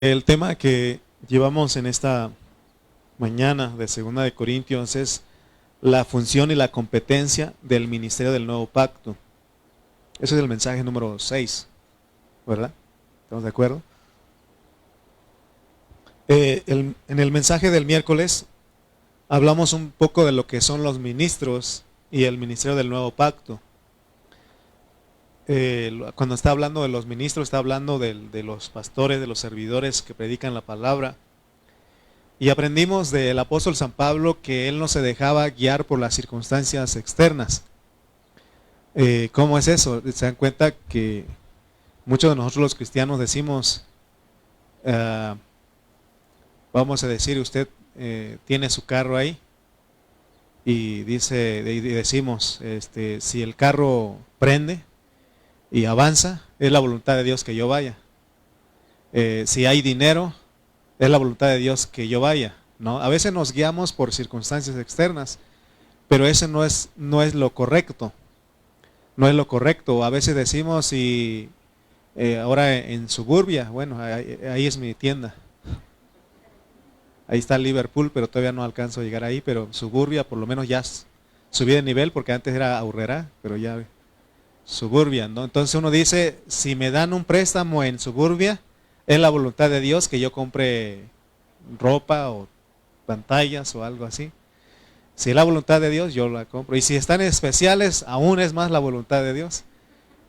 El tema que llevamos en esta mañana de Segunda de Corintios es la función y la competencia del ministerio del nuevo pacto. Ese es el mensaje número 6, ¿verdad? ¿Estamos de acuerdo? En el mensaje del miércoles hablamos un poco de lo que son los ministros y el ministerio del nuevo pacto. Cuando está hablando de los ministros, está hablando de los pastores, de los servidores que predican la palabra. Y aprendimos del apóstol San Pablo que él no se dejaba guiar por las circunstancias externas. ¿Cómo es eso? Se dan cuenta que muchos de nosotros los cristianos decimos, vamos a decir, usted tiene su carro ahí y decimos, si el carro prende y avanza, es la voluntad de Dios que yo vaya. Si hay dinero, es la voluntad de Dios que yo vaya, ¿no? A veces nos guiamos por circunstancias externas, pero eso no es lo correcto. No es lo correcto. A veces decimos, y ahora en Suburbia, bueno, ahí es mi tienda. Ahí está Liverpool, pero todavía no alcanzo a llegar ahí, pero Suburbia por lo menos ya subí de nivel, porque antes era Aurrera, pero ya Suburbia, ¿no? Entonces uno dice, si me dan un préstamo en Suburbia, es la voluntad de Dios que yo compre ropa o pantallas o algo así. Si es la voluntad de Dios, yo la compro. Y si están especiales, aún es más la voluntad de Dios,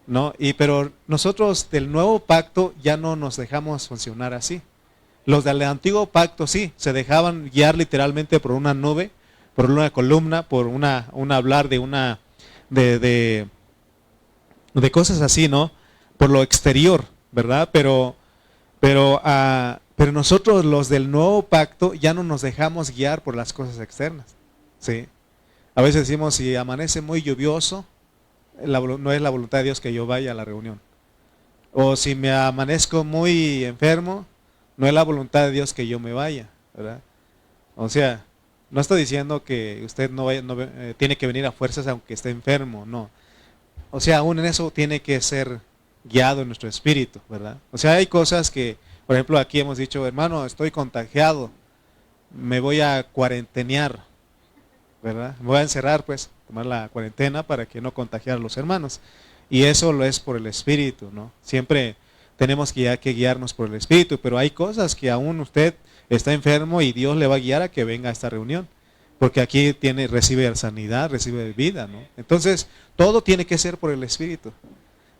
¿no? Pero nosotros del nuevo pacto ya no nos dejamos funcionar así. Los del antiguo pacto sí, se dejaban guiar literalmente por una nube, por una columna, por un hablar de cosas así, ¿no? Por lo exterior, ¿verdad? Pero nosotros los del nuevo pacto ya no nos dejamos guiar por las cosas externas, ¿sí? A veces decimos, si amanece muy lluvioso, no es la voluntad de Dios que yo vaya a la reunión. O si me amanezco muy enfermo, no es la voluntad de Dios que yo me vaya, ¿verdad? O sea, no estoy diciendo que usted tiene que venir a fuerzas aunque esté enfermo, no. O sea, aún en eso tiene que ser guiado en nuestro espíritu, ¿verdad? O sea, hay cosas que, por ejemplo, aquí hemos dicho, hermano, estoy contagiado, me voy a cuarentenear, ¿verdad? Me voy a encerrar, pues, tomar la cuarentena para que no contagiar a los hermanos. Y eso lo es por el espíritu, ¿no? Siempre tenemos que guiarnos por el espíritu, pero hay cosas que aún usted está enfermo y Dios le va a guiar a que venga a esta reunión. Porque aquí recibe sanidad, recibe vida, ¿no? Entonces, todo tiene que ser por el espíritu.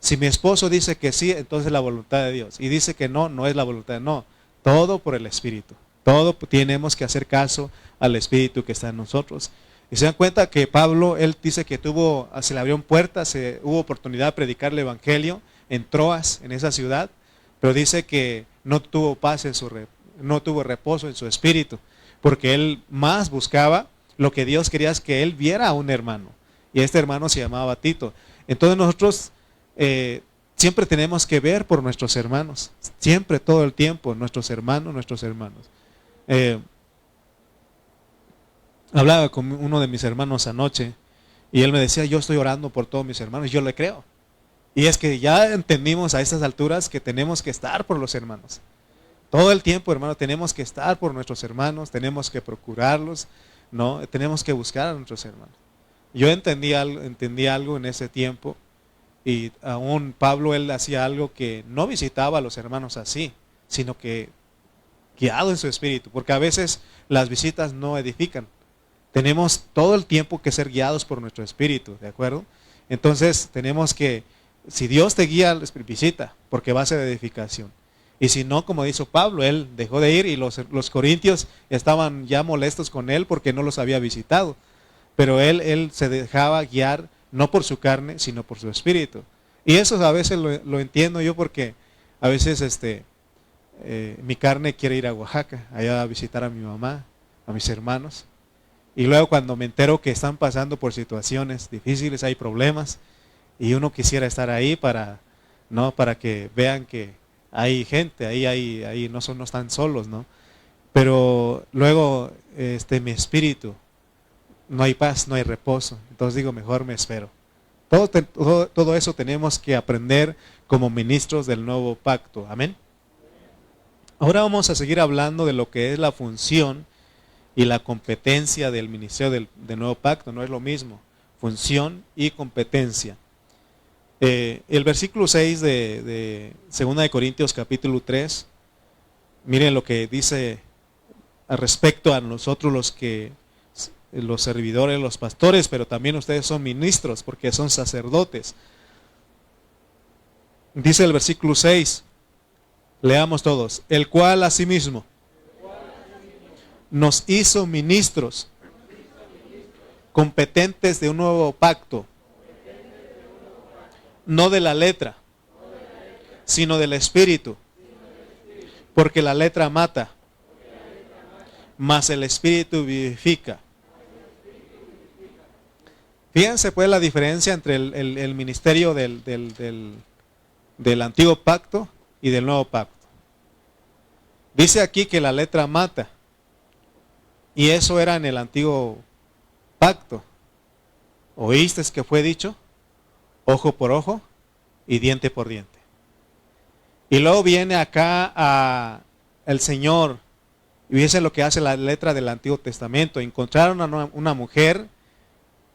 Si mi esposo dice que sí, entonces es la voluntad de Dios. Y dice que no, no es la voluntad, no. Todo por el espíritu. Todo tenemos que hacer caso al espíritu que está en nosotros. Y se dan cuenta que Pablo, él dice que se le abrieron puertas, hubo oportunidad de predicar el evangelio en Troas, en esa ciudad, pero dice que no tuvo paz no tuvo reposo en su espíritu, porque él más buscaba lo que Dios quería, es que él viera a un hermano, y este hermano se llamaba Tito. Entonces nosotros siempre tenemos que ver por nuestros hermanos, siempre, todo el tiempo, nuestros hermanos. Hablaba con uno de mis hermanos anoche, y él me decía, yo estoy orando por todos mis hermanos, yo le creo. Y es que ya entendimos a estas alturas que tenemos que estar por los hermanos. Todo el tiempo, hermano, tenemos que estar por nuestros hermanos, tenemos que procurarlos, ¿no? Tenemos que buscar a nuestros hermanos. Yo entendí algo en ese tiempo, y aún Pablo, él hacía algo que no visitaba a los hermanos así, sino que guiado en su espíritu, porque a veces las visitas no edifican. Tenemos todo el tiempo que ser guiados por nuestro espíritu, ¿de acuerdo? Entonces tenemos que, si Dios te guía, visita, porque va a ser edificación. Y si no, como dijo Pablo, él dejó de ir, y los corintios estaban ya molestos con él porque no los había visitado. Pero él se dejaba guiar no por su carne, sino por su espíritu. Y eso a veces lo entiendo yo, porque a veces mi carne quiere ir a Oaxaca, allá a visitar a mi mamá, a mis hermanos. Y luego cuando me entero que están pasando por situaciones difíciles, hay problemas, y uno quisiera estar ahí para que vean que hay gente, ahí no están solos, ¿no? Pero luego mi espíritu, no hay paz, no hay reposo. Entonces digo, mejor me espero. Todo eso tenemos que aprender como ministros del nuevo pacto. Amén. Ahora vamos a seguir hablando de lo que es la función y la competencia del ministerio del nuevo pacto. No es lo mismo, función y competencia. El versículo 6 de 2 de Corintios capítulo 3, miren lo que dice al respecto a nosotros los servidores, los pastores, pero también ustedes son ministros porque son sacerdotes. Dice el versículo 6, leamos todos, el cual asimismo nos hizo ministros competentes de un nuevo pacto, no de la letra, sino del espíritu, porque la letra mata, mas el espíritu vivifica. Fíjense pues la diferencia entre el ministerio del antiguo pacto y del nuevo pacto. Dice aquí que la letra mata, y eso era en el antiguo pacto. ¿Oíste que fue dicho? Ojo por ojo y diente por diente. Y luego viene acá el Señor, y dice lo que hace la letra del Antiguo Testamento. Encontraron a una mujer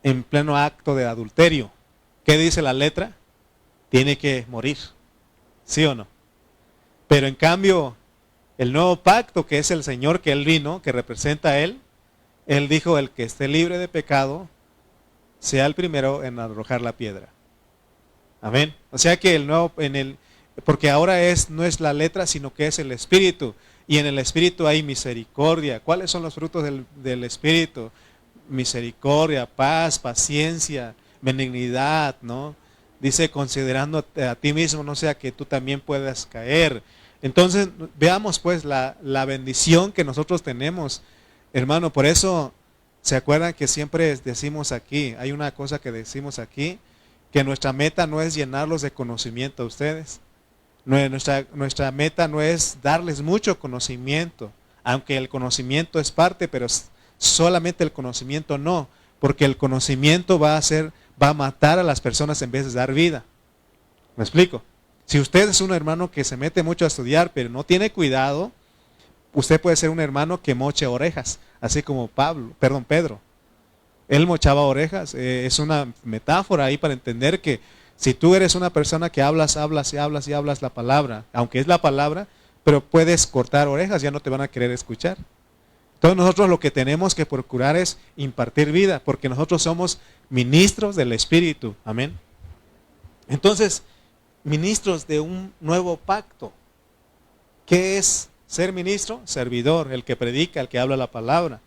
en pleno acto de adulterio. ¿Qué dice la letra? Tiene que morir. ¿Sí o no? Pero en cambio, el nuevo pacto, que es el Señor, que Él vino, que representa a Él dijo, el que esté libre de pecado, sea el primero en arrojar la piedra. Amén. O sea que el nuevo, porque ahora no es la letra, sino que es el Espíritu. Y en el Espíritu hay misericordia. ¿Cuáles son los frutos del Espíritu? Misericordia, paz, paciencia, benignidad, ¿no? Dice, considerando a ti mismo, no sea que tú también puedas caer. Entonces, veamos pues la bendición que nosotros tenemos, hermano. Por eso, ¿se acuerdan que siempre decimos aquí? Hay una cosa que decimos aquí, que nuestra meta no es llenarlos de conocimiento a ustedes. Nuestra meta no es darles mucho conocimiento, aunque el conocimiento es parte, pero solamente el conocimiento no, porque el conocimiento va a matar a las personas en vez de dar vida. ¿Me explico? Si usted es un hermano que se mete mucho a estudiar, pero no tiene cuidado, usted puede ser un hermano que moche orejas, así como Pedro. Él mochaba orejas. Es una metáfora ahí para entender que si tú eres una persona que hablas la palabra, aunque es la palabra, pero puedes cortar orejas, ya no te van a querer escuchar. Entonces nosotros lo que tenemos que procurar es impartir vida, porque nosotros somos ministros del Espíritu. Amén. Entonces, ministros de un nuevo pacto. ¿Qué es ser ministro? Servidor, el que predica, el que habla la palabra.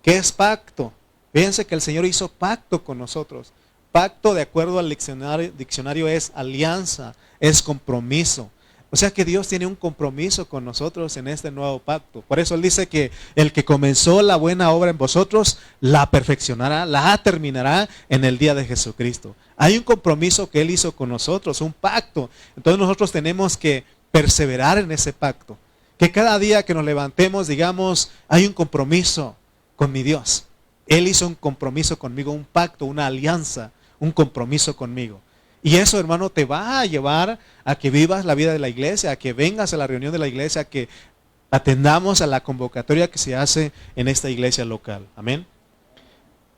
¿Qué es pacto? Fíjense que el Señor hizo pacto con nosotros. Pacto, de acuerdo al diccionario, es alianza, es compromiso. O sea que Dios tiene un compromiso con nosotros en este nuevo pacto. Por eso Él dice que el que comenzó la buena obra en vosotros, la perfeccionará, la terminará en el día de Jesucristo. Hay un compromiso que Él hizo con nosotros, un pacto. Entonces nosotros tenemos que perseverar en ese pacto. Que cada día que nos levantemos digamos, hay un compromiso con mi Dios. Él hizo un compromiso conmigo, un pacto, una alianza, un compromiso conmigo. Y eso, hermano, te va a llevar a que vivas la vida de la iglesia, a que vengas a la reunión de la iglesia, a que atendamos a la convocatoria que se hace en esta iglesia local. Amén.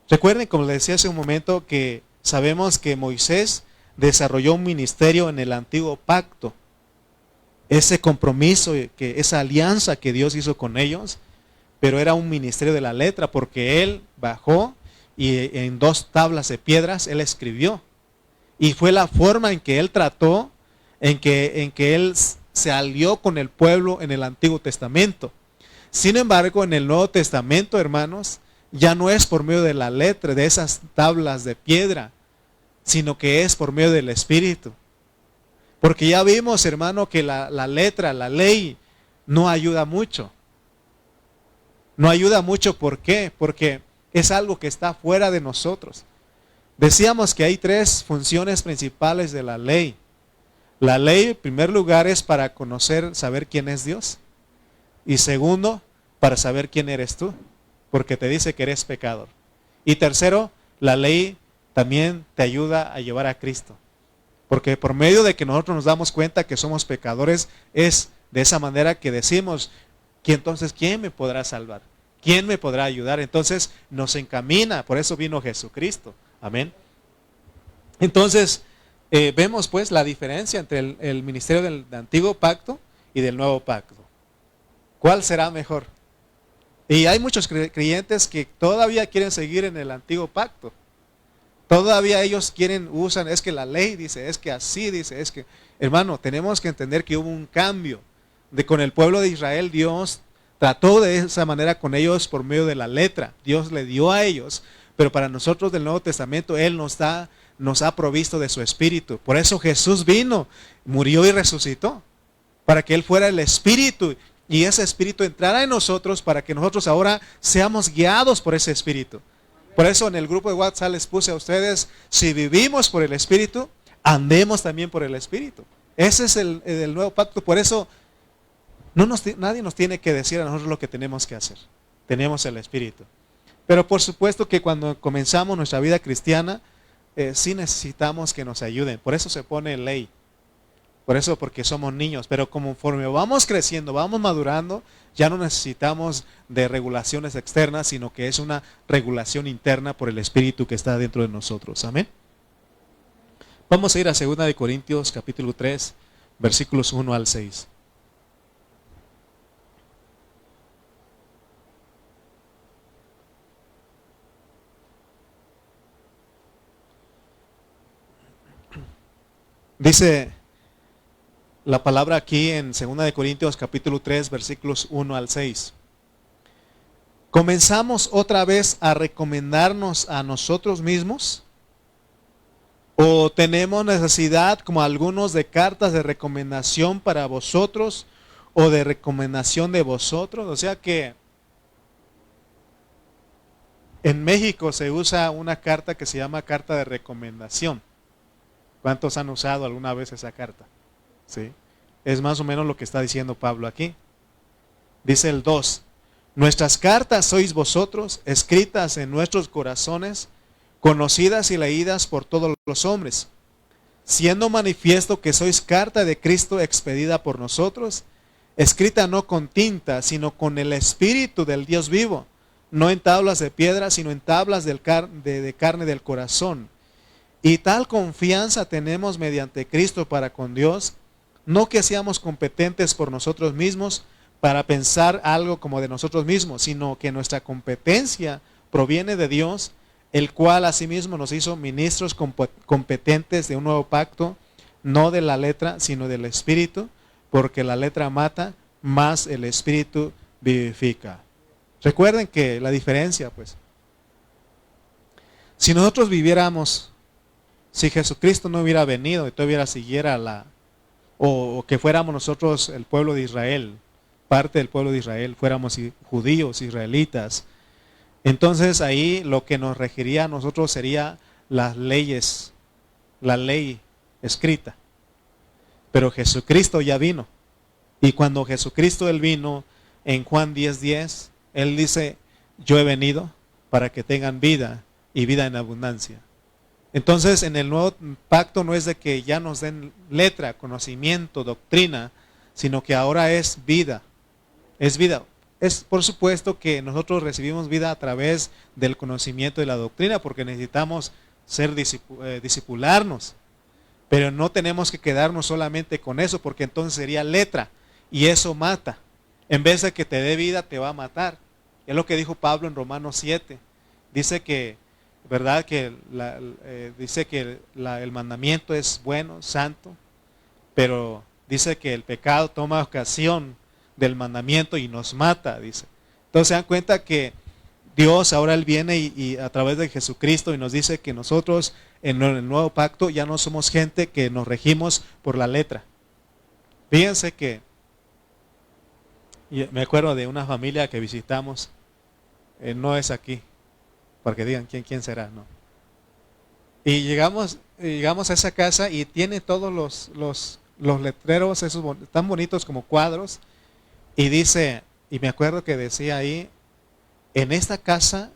Recuerden, como les decía hace un momento, que sabemos que Moisés desarrolló un ministerio en el antiguo pacto. Ese compromiso, esa alianza que Dios hizo con ellos, pero era un ministerio de la letra, porque él bajó y en 2 tablas de piedras él escribió. Y fue la forma en que él trató, en que él se alió con el pueblo en el Antiguo Testamento. Sin embargo, en el Nuevo Testamento, hermanos, ya no es por medio de la letra, de esas tablas de piedra, sino que es por medio del Espíritu. Porque ya vimos, hermano, que la letra, la ley, no ayuda mucho. No ayuda mucho, ¿por qué? Porque es algo que está fuera de nosotros. Decíamos que hay 3 funciones principales de la ley. La ley, en primer lugar, es para conocer, saber quién es Dios. Y segundo, para saber quién eres tú, porque te dice que eres pecador. Y tercero, la ley también te ayuda a llevar a Cristo. Porque por medio de que nosotros nos damos cuenta que somos pecadores, es De esa manera que decimos, que entonces, ¿quién me podrá salvar? ¿Quién me podrá ayudar? Entonces nos encamina, por eso vino Jesucristo. Amén. Entonces, vemos pues la diferencia entre el ministerio del antiguo pacto y del nuevo pacto. ¿Cuál será mejor? Y hay muchos creyentes que todavía quieren seguir en el antiguo pacto. Todavía ellos usan, es que la ley dice, es que así dice, es que, hermano, tenemos que entender que hubo un cambio. Con el pueblo de Israel, Dios trató de esa manera con ellos por medio de la letra. Dios le dio a ellos, pero para nosotros del Nuevo Testamento, Él nos ha provisto de su Espíritu. Por eso Jesús vino, murió y resucitó, para que Él fuera el Espíritu y ese Espíritu entrara en nosotros para que nosotros ahora seamos guiados por ese Espíritu. Por eso en el grupo de WhatsApp les puse a ustedes, si vivimos por el Espíritu, andemos también por el Espíritu. Ese es el nuevo pacto. Por eso nadie nos tiene que decir a nosotros lo que tenemos que hacer. Tenemos el Espíritu. Pero por supuesto que cuando comenzamos nuestra vida cristiana, sí necesitamos que nos ayuden. Por eso se pone ley. Por eso, porque somos niños. Pero conforme vamos creciendo, vamos madurando, ya no necesitamos de regulaciones externas, sino que es una regulación interna por el Espíritu que está dentro de nosotros. Amén. Vamos a ir a 2 Corintios capítulo 3, versículos 1 al 6. Dice la palabra aquí en 2 Corintios capítulo 3, versículos 1 al 6. ¿Comenzamos otra vez a recomendarnos a nosotros mismos? ¿O tenemos necesidad, como algunos, de cartas de recomendación para vosotros o de recomendación de vosotros? O sea que en México se usa una carta que se llama carta de recomendación. ¿Cuántos han usado alguna vez esa carta? ¿Sí? Es más o menos lo que está diciendo Pablo aquí. Dice el 2. Nuestras cartas sois vosotros, escritas en nuestros corazones, conocidas y leídas por todos los hombres, siendo manifiesto que sois carta de Cristo expedida por nosotros, escrita no con tinta, sino con el Espíritu del Dios vivo, no en tablas de piedra, sino en tablas de carne del corazón. Y tal confianza tenemos mediante Cristo para con Dios, no que seamos competentes por nosotros mismos para pensar algo como de nosotros mismos, sino que nuestra competencia proviene de Dios, el cual asimismo nos hizo ministros competentes de un nuevo pacto, no de la letra, sino del Espíritu, porque la letra mata, mas el Espíritu vivifica. Recuerden que la diferencia, pues, si nosotros viviéramos, si Jesucristo no hubiera venido y todavía siguiera o que fuéramos nosotros el pueblo de Israel, parte del pueblo de Israel, fuéramos judíos, israelitas, entonces ahí lo que nos regiría a nosotros sería las leyes, la ley escrita. Pero Jesucristo ya vino. Y cuando Jesucristo Él vino, en Juan 10:10, Él dice, yo he venido para que tengan vida y vida en abundancia. Entonces en el nuevo pacto no es de que ya nos den letra, conocimiento, doctrina, sino que ahora es vida. Es vida. Es por supuesto que nosotros recibimos vida a través del conocimiento de la doctrina porque necesitamos discipularnos. Pero no tenemos que quedarnos solamente con eso porque entonces sería letra y eso mata. En vez de que te dé vida, te va a matar. Es lo que dijo Pablo en Romanos 7. Dice que, ¿verdad? Que el mandamiento es bueno, santo, pero dice que el pecado toma ocasión del mandamiento y nos mata, dice. Entonces se dan cuenta que Dios ahora Él viene y a través de Jesucristo y nos dice que nosotros en el nuevo pacto ya no somos gente que nos regimos por la letra. Fíjense que me acuerdo de una familia que visitamos, no es aquí, para que digan quién será, ¿no? Y llegamos a esa casa y tiene todos los letreros, esos tan bonitos como cuadros, y dice, y me acuerdo que decía ahí, en esta casa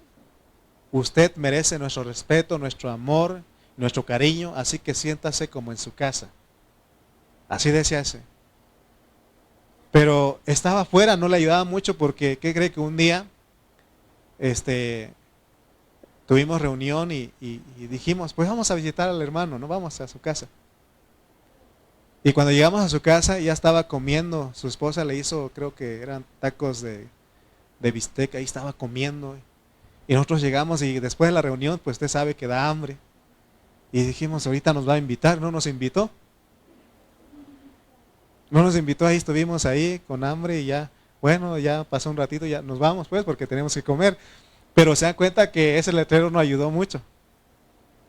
usted merece nuestro respeto, nuestro amor, nuestro cariño, así que siéntase como en su casa. Así decía ese. Pero estaba afuera, no le ayudaba mucho porque, ¿qué cree? Que un día tuvimos reunión y dijimos, pues vamos a visitar al hermano, no vamos a su casa. Y cuando llegamos a su casa ya estaba comiendo, su esposa le hizo, creo que eran tacos de bistec, ahí estaba comiendo. Y nosotros llegamos y después de la reunión, pues usted sabe que da hambre. Y dijimos, ahorita nos va a invitar, no nos invitó. No nos invitó, ahí estuvimos ahí con hambre y ya, bueno, ya pasó un ratito, ya nos vamos pues porque tenemos que comer. Pero se dan cuenta que ese letrero no ayudó mucho.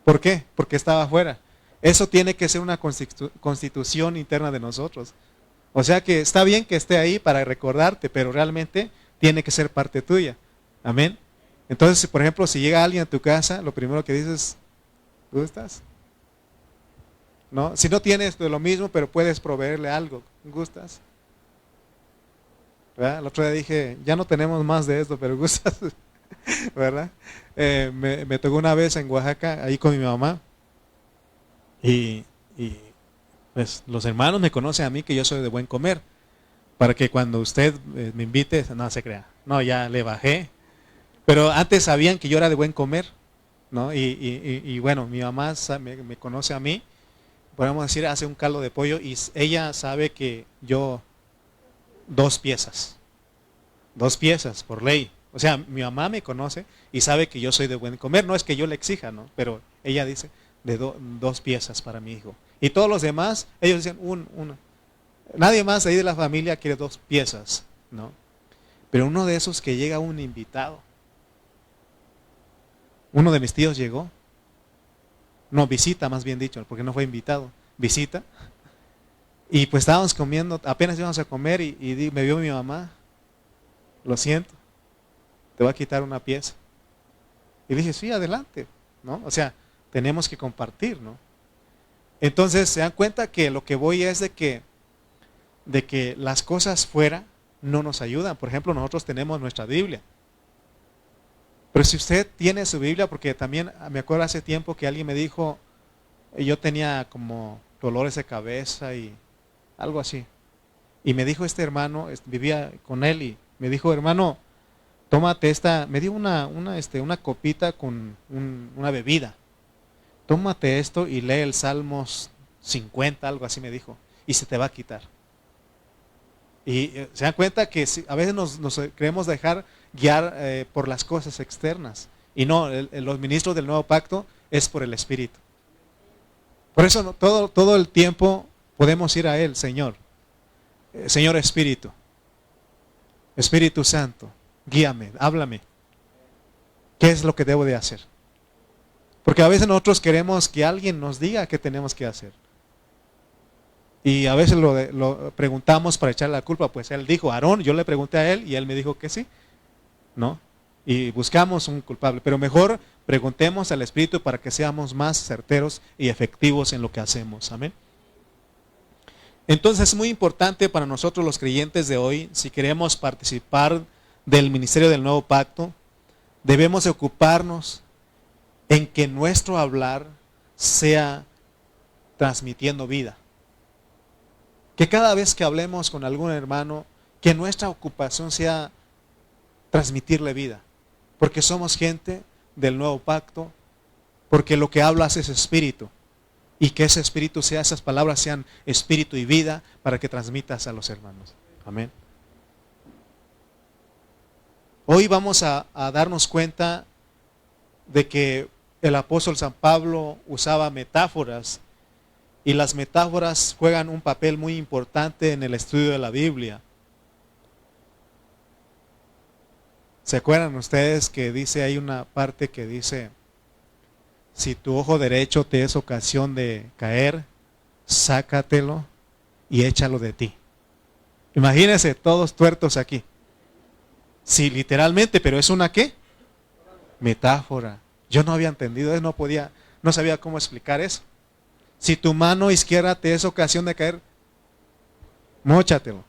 ¿Por qué? Porque estaba afuera. Eso tiene que ser una constitución interna de nosotros. O sea que está bien que esté ahí para recordarte, pero realmente tiene que ser parte tuya. Amén. Entonces, por ejemplo, si llega alguien a tu casa, lo primero que dices, ¿gustas? ¿No? Si no tienes de lo mismo, pero puedes proveerle algo, ¿gustas? ¿Verdad? El otro día dije, ya no tenemos más de esto, pero ¿gustas? ¿Verdad? Me tocó una vez en Oaxaca, ahí con mi mamá, y pues los hermanos me conocen a mí que yo soy de buen comer, para que cuando usted me invite, no se crea, no, ya le bajé, pero antes sabían que yo era de buen comer, ¿no? Y bueno, mi mamá me conoce a mí, podemos decir, hace un caldo de pollo y ella sabe que yo 2 piezas por ley. O sea, mi mamá me conoce y sabe que yo soy de buen comer. No es que yo le exija, ¿no? Pero ella dice de 2 piezas para mi hijo. Y todos los demás, ellos dicen una. Nadie más ahí de la familia quiere 2 piezas, ¿no? Pero uno de esos que llega un invitado. Uno de mis tíos llegó. No, visita más bien dicho, porque no fue invitado. Visita. Y pues estábamos comiendo, apenas íbamos a comer y me vio mi mamá. Lo siento, te voy a quitar una pieza. Y dije, sí, adelante, ¿no? O sea, tenemos que compartir, ¿no? Entonces se dan cuenta que lo que voy es de que las cosas fuera no nos ayudan. Por ejemplo, nosotros tenemos nuestra Biblia. Pero si usted tiene su Biblia, porque también me acuerdo hace tiempo que alguien me dijo, yo tenía como dolores de cabeza y algo así. Y me dijo este hermano, vivía con él y me dijo, hermano, tómate esta, me dio una copita con una bebida. Tómate esto y lee el Salmos 50, algo así me dijo, y se te va a quitar. Y se dan cuenta que a veces nos queremos dejar guiar por las cosas externas. Y no, los ministros del nuevo pacto es por el Espíritu. Por eso todo el tiempo podemos ir a Él, Señor. Señor Espíritu. Espíritu Santo, guíame, háblame. ¿Qué es lo que debo de hacer? Porque a veces nosotros queremos que alguien nos diga qué tenemos que hacer. Y a veces lo preguntamos para echarle la culpa, pues él dijo, Aarón, yo le pregunté a él y él me dijo que sí, ¿no? Y buscamos un culpable, pero mejor preguntemos al Espíritu para que seamos más certeros y efectivos en lo que hacemos, amén. Entonces es muy importante para nosotros los creyentes de hoy, si queremos participar del ministerio del nuevo pacto, debemos de ocuparnos en que nuestro hablar sea transmitiendo vida. Que cada vez que hablemos con algún hermano, que nuestra ocupación sea transmitirle vida. Porque somos gente del nuevo pacto, porque lo que hablas es espíritu. Y que ese espíritu sea, esas palabras sean espíritu y vida para que transmitas a los hermanos. Amén. Hoy vamos a darnos cuenta de que el apóstol San Pablo usaba metáforas. Y las metáforas juegan un papel muy importante en el estudio de la Biblia. ¿Se acuerdan ustedes que dice, hay una parte que dice, si tu ojo derecho te es ocasión de caer, sácatelo y échalo de ti? Imagínense todos tuertos aquí. Sí, literalmente, pero es una ¿qué? Metáfora. Yo no había entendido, no sabía cómo explicar eso. Si tu mano izquierda te es ocasión de caer, móchatelo.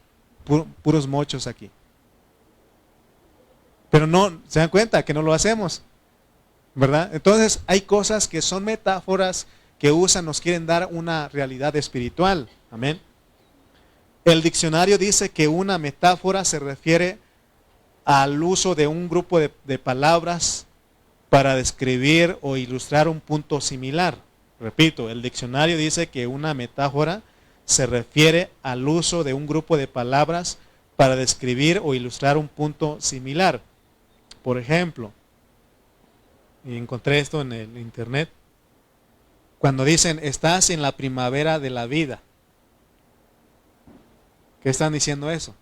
Puros mochos aquí. Pero no, se dan cuenta que no lo hacemos, ¿verdad? Entonces hay cosas que son metáforas que usan, nos quieren dar una realidad espiritual. Amén. El diccionario dice que una metáfora se refiere al uso de un grupo de palabras para describir o ilustrar un punto similar. Repito, el diccionario dice que una metáfora se refiere al uso de un grupo de palabras para describir o ilustrar un punto similar. Por ejemplo, y encontré esto en el internet, cuando dicen estás en la primavera de la vida. ¿Qué están diciendo eso?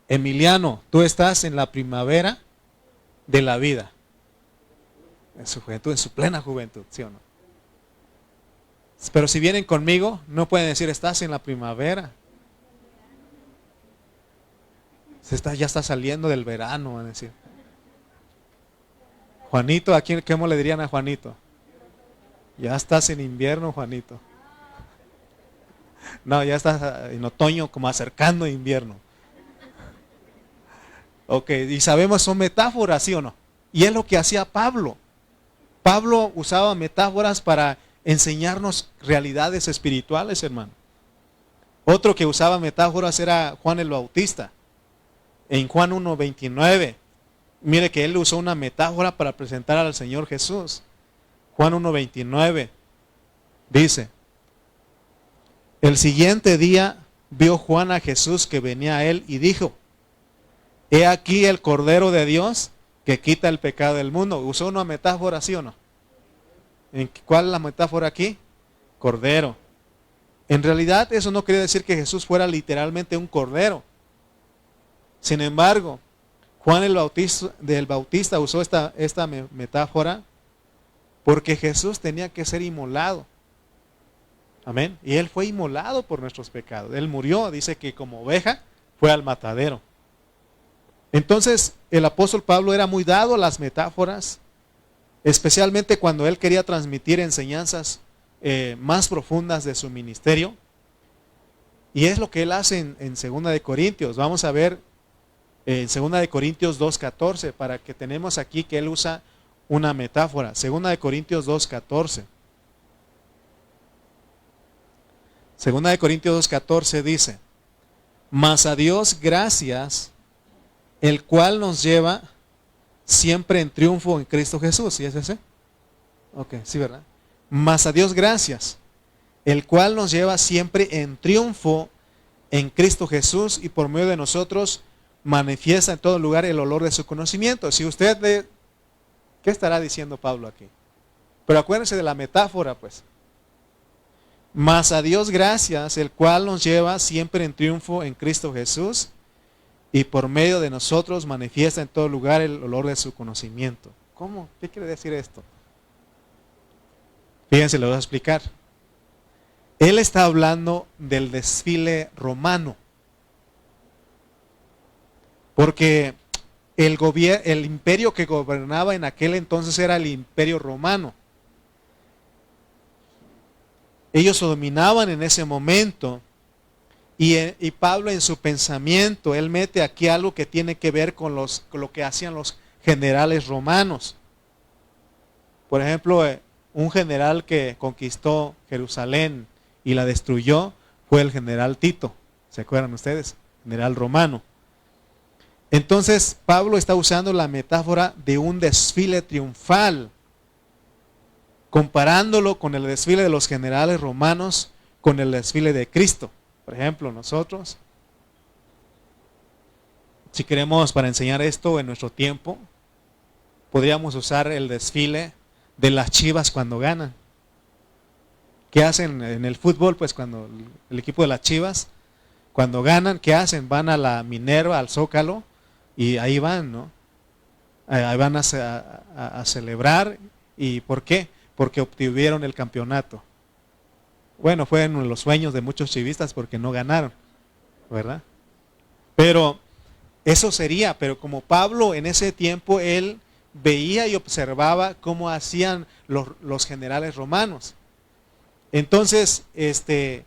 Emiliano, tú estás en la primavera de la vida. En su juventud, en su plena juventud, ¿sí o no? Pero si vienen conmigo, no pueden decir estás en la primavera. Ya está saliendo del verano, van a decir. Juanito, ¿cómo le dirían a Juanito? Ya estás en invierno, Juanito. No, ya estás en otoño, como acercando invierno. Ok, y sabemos son metáforas, ¿sí o no? Y es lo que hacía Pablo. Pablo usaba metáforas para enseñarnos realidades espirituales, hermano. Otro que usaba metáforas era Juan el Bautista. En Juan 1:29, mire que él usó una metáfora para presentar al Señor Jesús. Juan 1:29 dice: el siguiente día vio Juan a Jesús que venía a él y dijo: he aquí el Cordero de Dios que quita el pecado del mundo. ¿Usó una metáfora, sí o no? ¿Cuál es la metáfora aquí? Cordero. En realidad eso no quiere decir que Jesús fuera literalmente un cordero. Sin embargo, Juan el Bautista usó esta metáfora porque Jesús tenía que ser inmolado. Amén. Y Él fue inmolado por nuestros pecados. Él murió, dice que como oveja fue al matadero. Entonces, el apóstol Pablo era muy dado a las metáforas, especialmente cuando él quería transmitir enseñanzas más profundas de su ministerio. Y es lo que él hace en 2 de Corintios. Vamos a ver en 2 de Corintios 2:14, para que tenemos aquí que él usa una metáfora. 2 de Corintios 2:14. 2 de Corintios 2:14 dice: mas a Dios gracias, el cual nos lleva siempre en triunfo en Cristo Jesús. ¿Sí es ese? Ok, sí, ¿verdad? Mas a Dios gracias, el cual nos lleva siempre en triunfo en Cristo Jesús, y por medio de nosotros manifiesta en todo lugar el olor de su conocimiento. Si usted ve, ¿qué estará diciendo Pablo aquí? Pero acuérdense de la metáfora, pues. Mas a Dios gracias, el cual nos lleva siempre en triunfo en Cristo Jesús, y por medio de nosotros manifiesta en todo lugar el olor de su conocimiento. ¿Cómo? ¿Qué quiere decir esto? Fíjense, lo voy a explicar. Él está hablando del desfile romano. Porque el imperio que gobernaba en aquel entonces era el imperio romano. Ellos dominaban en ese momento. Y Pablo en su pensamiento, él mete aquí algo que tiene que ver con lo que hacían los generales romanos. Por ejemplo, un general que conquistó Jerusalén y la destruyó fue el general Tito. ¿Se acuerdan ustedes? General romano. Entonces Pablo está usando la metáfora de un desfile triunfal, comparándolo con el desfile de los generales romanos con el desfile de Cristo. Por ejemplo, nosotros, si queremos para enseñar esto en nuestro tiempo, podríamos usar el desfile de las Chivas cuando ganan. ¿Qué hacen en el fútbol? Pues cuando el equipo de las Chivas, cuando ganan, ¿qué hacen? Van a la Minerva, al Zócalo, y ahí van, ¿no? Ahí van a celebrar. ¿Y por qué? Porque obtuvieron el campeonato. Bueno, fue en los sueños de muchos chivistas porque no ganaron, ¿verdad? Pero eso sería, pero como Pablo en ese tiempo, él veía y observaba cómo hacían los generales romanos. Entonces, él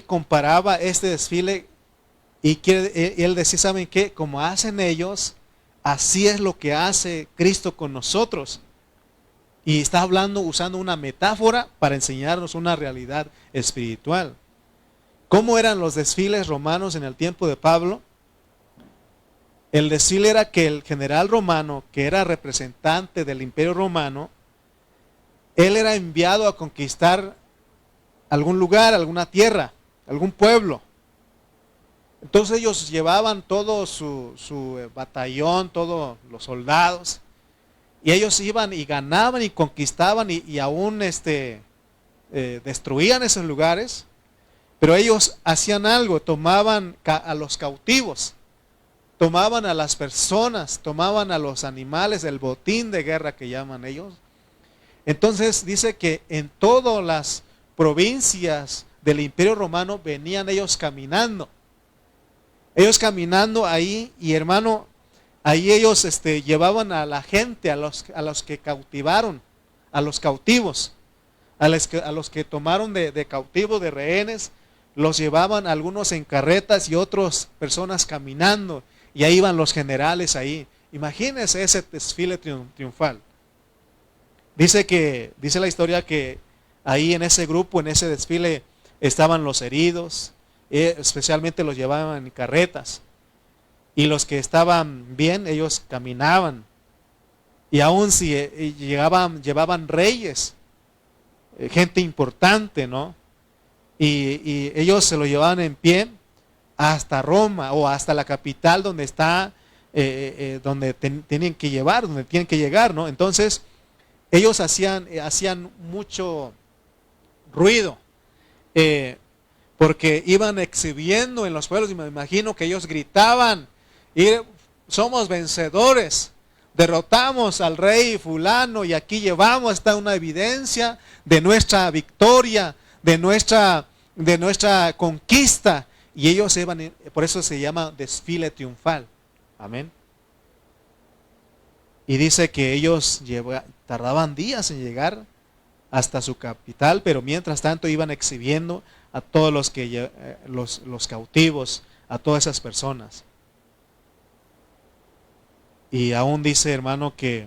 comparaba este desfile y él decía, ¿saben qué? Como hacen ellos, así es lo que hace Cristo con nosotros. Y está hablando, usando una metáfora para enseñarnos una realidad espiritual. ¿Cómo eran los desfiles romanos en el tiempo de Pablo? El desfile era que el general romano, que era representante del imperio romano, él era enviado a conquistar algún lugar, alguna tierra, algún pueblo. Entonces ellos llevaban todo su batallón, todos los soldados, y ellos iban y ganaban y conquistaban y aún destruían esos lugares, pero ellos hacían algo, tomaban a los cautivos, tomaban a las personas, tomaban a los animales, el botín de guerra que llaman ellos. Entonces dice que en todas las provincias del Imperio Romano venían ellos caminando. Ellos caminando ahí, y hermano, ahí ellos llevaban a la gente, a los que cautivaron, a los cautivos, a los que tomaron de cautivos, de rehenes, los llevaban algunos en carretas y otras personas caminando. Y ahí iban los generales ahí. Imagínense ese desfile triunfal. Dice la historia que ahí en ese grupo, en ese desfile, estaban los heridos, especialmente los llevaban en carretas. Y los que estaban bien, ellos caminaban. Y aún si llevaban reyes, gente importante, ¿no? Y ellos se lo llevaban en pie hasta Roma o hasta la capital donde está, donde tienen que llegar, ¿no? Entonces, ellos hacían mucho ruido, porque iban exhibiendo en los pueblos, y me imagino que ellos gritaban, somos vencedores, derrotamos al rey fulano, y aquí llevamos hasta una evidencia de nuestra victoria, de nuestra conquista. Y ellos iban, por eso se llama desfile triunfal. Amén. Y dice que ellos tardaban días en llegar hasta su capital, pero mientras tanto iban exhibiendo a todos los cautivos, a todas esas personas. Y aún dice, hermano, que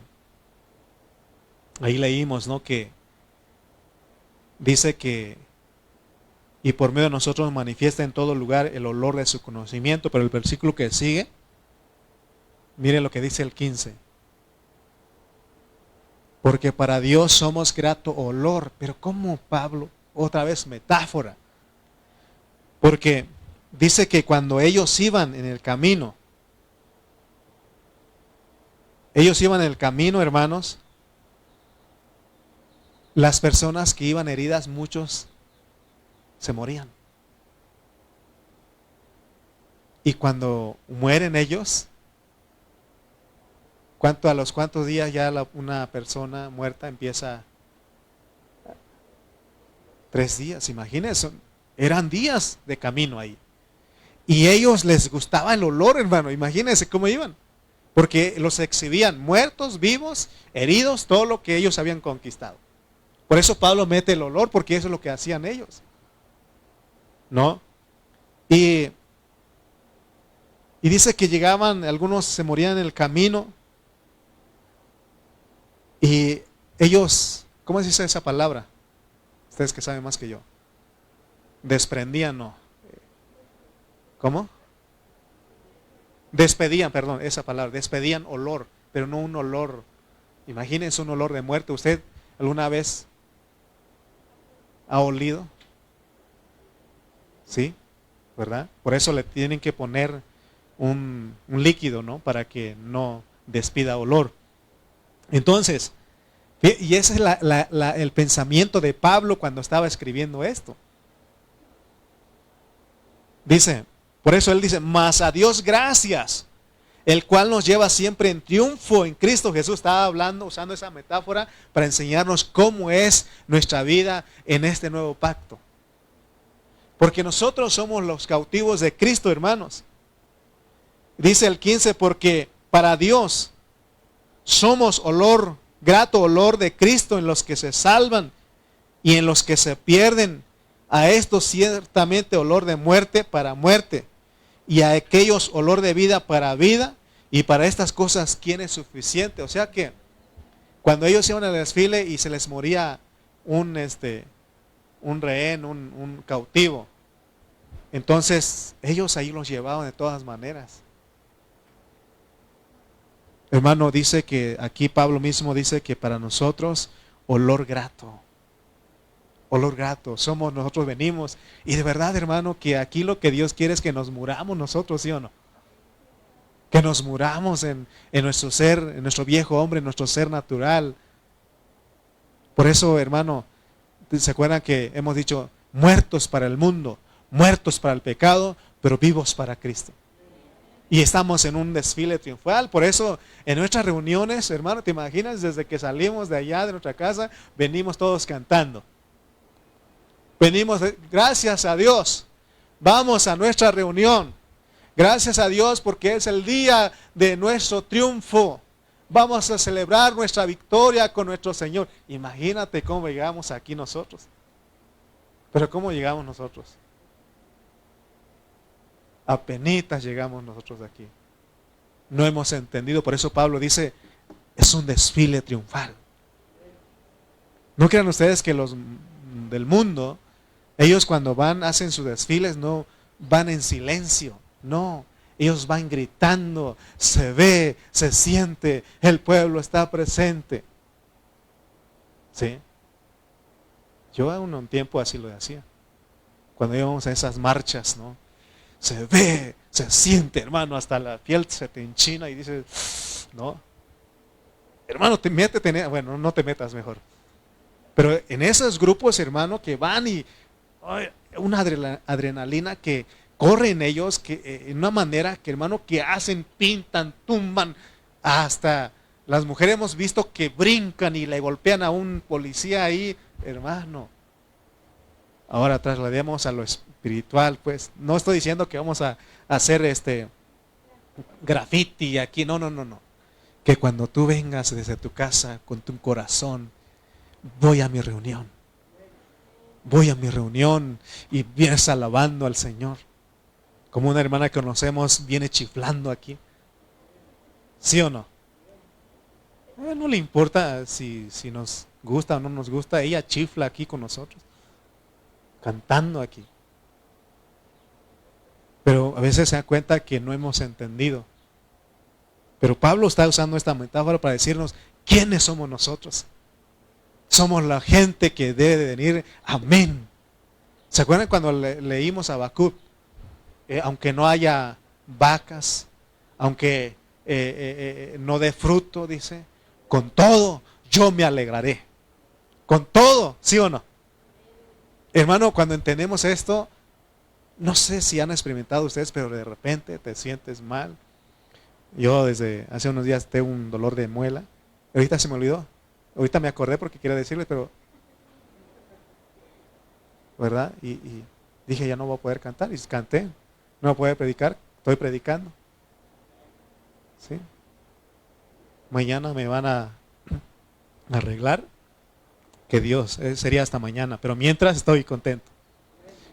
ahí leímos, ¿no? Que dice que y por medio de nosotros manifiesta en todo lugar el olor de su conocimiento. Pero el versículo que sigue, miren lo que dice el 15. Porque para Dios somos grato olor. Pero ¿cómo, Pablo? Otra vez metáfora. Porque dice que cuando ellos iban en el camino, hermanos, las personas que iban heridas, muchos se morían. Y cuando mueren ellos, a los cuántos días ya una persona muerta empieza? 3 días, imagínense, eran días de camino ahí. Y ellos les gustaba el olor, hermano, imagínense cómo iban. Porque los exhibían muertos, vivos, heridos, todo lo que ellos habían conquistado. Por eso Pablo mete el olor, porque eso es lo que hacían ellos, ¿no? Y dice que llegaban, algunos se morían en el camino. Y ellos, ¿cómo se dice esa palabra? Ustedes que saben más que yo. Desprendían, ¿no? ¿Cómo? Despedían, perdón, esa palabra. Despedían olor, pero no un olor. Imagínense un olor de muerte. ¿Usted alguna vez ha olido? ¿Sí? ¿Verdad? Por eso le tienen que poner un líquido, ¿no? Para que no despida olor. Entonces, y ese es el pensamiento de Pablo cuando estaba escribiendo esto. Dice, por eso él dice, mas a Dios gracias, el cual nos lleva siempre en triunfo en Cristo Jesús. Estaba hablando, usando esa metáfora para enseñarnos cómo es nuestra vida en este nuevo pacto. Porque nosotros somos los cautivos de Cristo, hermanos. Dice el 15, porque para Dios somos grato olor de Cristo en los que se salvan y en los que se pierden. A estos ciertamente olor de muerte para muerte, y a aquellos olor de vida para vida, y para estas cosas ¿quién es suficiente? O sea que cuando ellos iban al desfile y se les moría un rehén, un cautivo, Entonces, ellos ahí los llevaban de todas maneras. Hermano, dice que aquí Pablo mismo dice que para nosotros olor grato. Olor grato, somos, nosotros venimos. Y de verdad, hermano, que aquí lo que Dios quiere es que nos muramos nosotros, ¿sí o no? Que nos muramos en nuestro ser, en nuestro viejo hombre, en nuestro ser natural. Por eso, hermano, ¿se acuerdan que hemos dicho muertos para el mundo, muertos para el pecado, pero vivos para Cristo? Y estamos en un desfile triunfal. Por eso en nuestras reuniones, hermano, ¿te imaginas? Desde que salimos de allá de nuestra casa, venimos todos cantando. Venimos, gracias a Dios. Vamos a nuestra reunión. Gracias a Dios porque es el día de nuestro triunfo. Vamos a celebrar nuestra victoria con nuestro Señor. Imagínate cómo llegamos aquí nosotros. Pero ¿cómo llegamos nosotros? Apenitas llegamos nosotros de aquí. No hemos entendido, por eso Pablo dice, es un desfile triunfal. No crean ustedes que los del mundo, ellos cuando van, hacen sus desfiles, no van en silencio, no. Ellos van gritando, se ve, se siente, el pueblo está presente. ¿Sí? Yo a un tiempo así lo hacía. Cuando íbamos a esas marchas, ¿no? Se ve, se siente, hermano, hasta la piel se te enchina y dices, no, hermano, métete, bueno, no te metas mejor. Pero en esos grupos, hermano, que van y una adrenalina que corre en ellos, que en una manera que, hermano, que hacen, pintan, tumban, hasta las mujeres hemos visto que brincan y le golpean a un policía ahí, hermano. Ahora traslademos a lo espiritual, pues. No estoy diciendo que vamos a hacer graffiti aquí, no. Que cuando tú vengas desde tu casa con tu corazón, voy a mi reunión y vienes alabando al Señor. Como una hermana que conocemos viene chiflando aquí. ¿Sí o no? No le importa si nos gusta o no nos gusta, ella chifla aquí con nosotros. Cantando aquí. Pero a veces se da cuenta que no hemos entendido. Pero Pablo está usando esta metáfora para decirnos quiénes somos nosotros. Somos la gente que debe de venir. Amén. ¿Se acuerdan cuando leímos a Habacuc? Aunque no haya vacas, aunque no dé fruto, dice, con todo yo me alegraré. Con todo, ¿sí o no? Hermano, cuando entendemos esto, no sé si han experimentado ustedes, pero de repente te sientes mal. Yo desde hace unos días tengo un dolor de muela. Ahorita se me olvidó. Ahorita me acordé porque quería decirles, pero ¿verdad? Y dije, ya no voy a poder cantar. Y canté. No voy a poder predicar. Estoy predicando. ¿Sí? Mañana me van a arreglar. Que Dios, sería hasta mañana. Pero mientras estoy contento.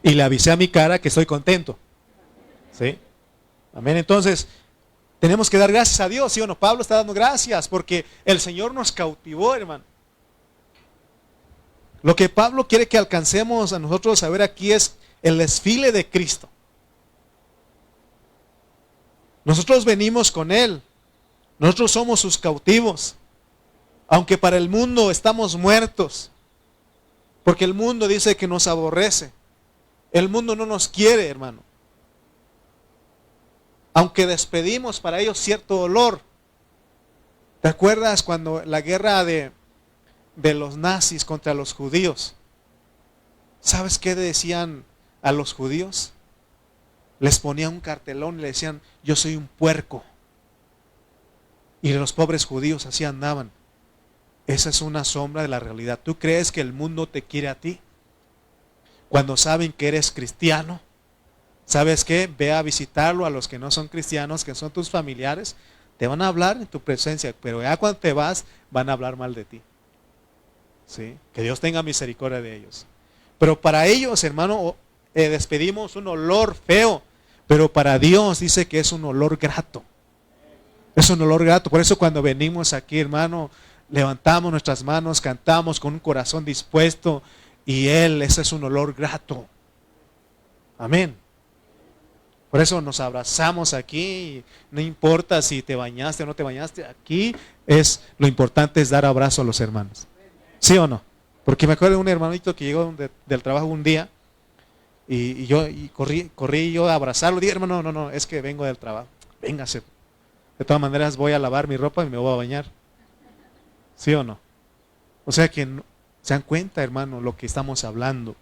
Y le avisé a mi cara que estoy contento. ¿Sí? Amén. Entonces, tenemos que dar gracias a Dios, ¿sí o no? Pablo está dando gracias porque el Señor nos cautivó, hermano. Lo que Pablo quiere que alcancemos a nosotros a ver aquí es el desfile de Cristo. Nosotros venimos con Él. Nosotros somos sus cautivos. Aunque para el mundo estamos muertos. Porque el mundo dice que nos aborrece. El mundo no nos quiere, hermano. Aunque despedimos para ellos cierto dolor. ¿Te acuerdas cuando la guerra de los nazis contra los judíos? ¿Sabes qué decían a los judíos? Les ponían un cartelón y le decían, yo soy un puerco. Y los pobres judíos así andaban. Esa es una sombra de la realidad. ¿Tú crees que el mundo te quiere a ti? Cuando saben que eres cristiano, ¿sabes qué? Ve a visitarlo a los que no son cristianos, que son tus familiares. Te van a hablar en tu presencia, pero ya cuando te vas, van a hablar mal de ti. ¿Sí? Que Dios tenga misericordia de ellos. Pero para ellos, hermano, despedimos un olor feo, pero para Dios dice que es un olor grato. Es un olor grato. Por eso cuando venimos aquí, hermano, levantamos nuestras manos, cantamos con un corazón dispuesto y ese es un olor grato. Amén. Por eso nos abrazamos aquí, no importa si te bañaste o no te bañaste, aquí lo importante es dar abrazo a los hermanos. ¿Sí o no? Porque me acuerdo de un hermanito que llegó del trabajo un día y corrí yo a abrazarlo. Dije, hermano, no, es que vengo del trabajo. Véngase. De todas maneras voy a lavar mi ropa y me voy a bañar. ¿Sí o no? O sea que se dan cuenta, hermano, lo que estamos hablando.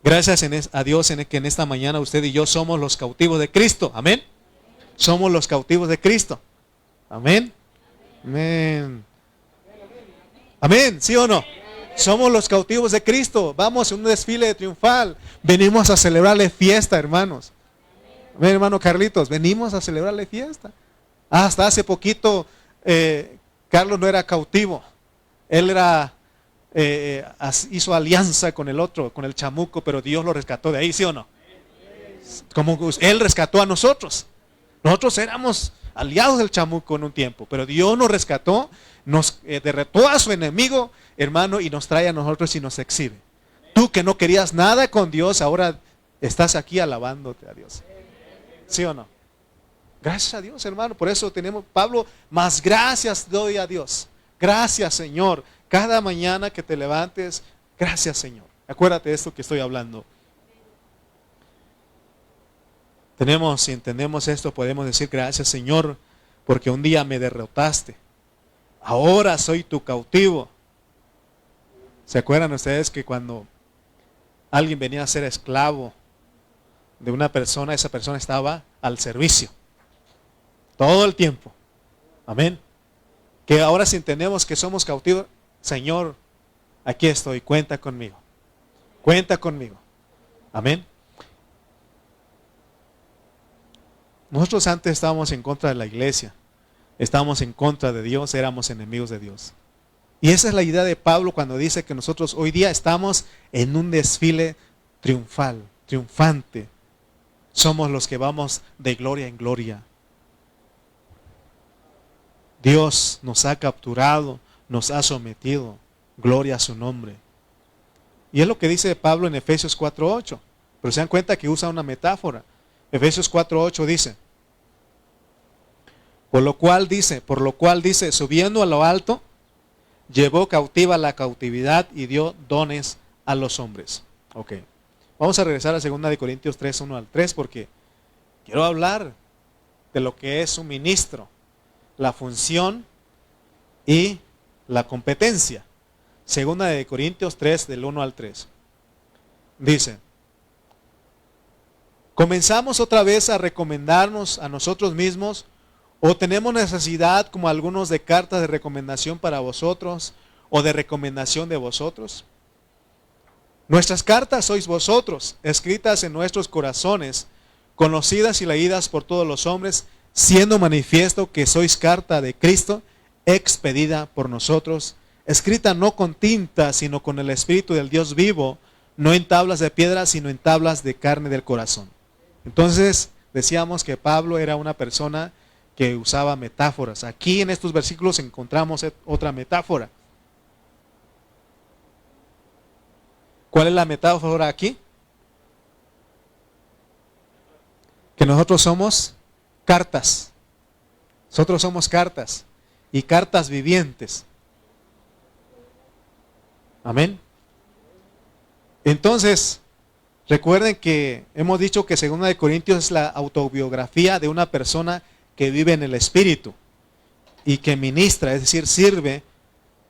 Gracias a Dios que en esta mañana usted y yo somos los cautivos de Cristo. Amén. Somos los cautivos de Cristo. Amén. Amén. Amén. ¿Sí o no? Somos los cautivos de Cristo. Vamos en un desfile triunfal. Venimos a celebrarle fiesta, hermanos. Amén, hermano Carlitos. Venimos a celebrarle fiesta. Hasta hace poquito Carlos no era cautivo. Él hizo alianza con el otro, con el chamuco, pero Dios lo rescató de ahí, ¿sí o no? Como Él rescató a nosotros. Nosotros éramos aliados del chamuco en un tiempo, pero Dios nos rescató, nos derrotó a su enemigo, hermano, y nos trae a nosotros y nos exhibe. Tú que no querías nada con Dios, ahora estás aquí alabándote a Dios. ¿Sí o no? Gracias a Dios, hermano. Por eso tenemos, Pablo, más gracias doy a Dios. Gracias, Señor. Cada mañana que te levantes, gracias, Señor. Acuérdate de esto que estoy hablando. Si entendemos esto, podemos decir gracias, Señor, porque un día me derrotaste. Ahora soy tu cautivo. ¿Se acuerdan ustedes que cuando alguien venía a ser esclavo de una persona, esa persona estaba al servicio? Todo el tiempo. Amén. Que ahora si entendemos que somos cautivos, Señor, aquí estoy, cuenta conmigo. Cuenta conmigo. Amén. Nosotros antes estábamos en contra de la iglesia, estábamos en contra de Dios, éramos enemigos de Dios. Y esa es la idea de Pablo cuando dice que nosotros hoy día estamos en un desfile triunfal, triunfante. Somos los que vamos de gloria en gloria. Dios nos ha capturado, nos ha sometido. Gloria a su nombre. Y es lo que dice Pablo en Efesios 4:8. Pero se dan cuenta que usa una metáfora. Efesios 4:8 dice, por lo cual dice, subiendo a lo alto, llevó cautiva la cautividad y dio dones a los hombres. Ok. Vamos a regresar a 2 Corintios 3:1-3 porque quiero hablar de lo que es un ministro, la función y la competencia. 2 Corintios 3, del 1-3. Dice, ¿comenzamos otra vez a recomendarnos a nosotros mismos o tenemos necesidad como algunos de cartas de recomendación para vosotros o de recomendación de vosotros? Nuestras cartas sois vosotros, escritas en nuestros corazones, conocidas y leídas por todos los hombres, siendo manifiesto que sois carta de Cristo, expedida por nosotros, escrita no con tinta, sino con el Espíritu del Dios vivo, no en tablas de piedra, sino en tablas de carne del corazón. Entonces, decíamos que Pablo era una persona que usaba metáforas. Aquí en estos versículos encontramos otra metáfora. ¿Cuál es la metáfora aquí? Que nosotros somos cartas. Nosotros somos cartas y cartas vivientes. Amén. Entonces, recuerden que hemos dicho que 2 Corintios es la autobiografía de una persona que vive en el Espíritu y que ministra, es decir, sirve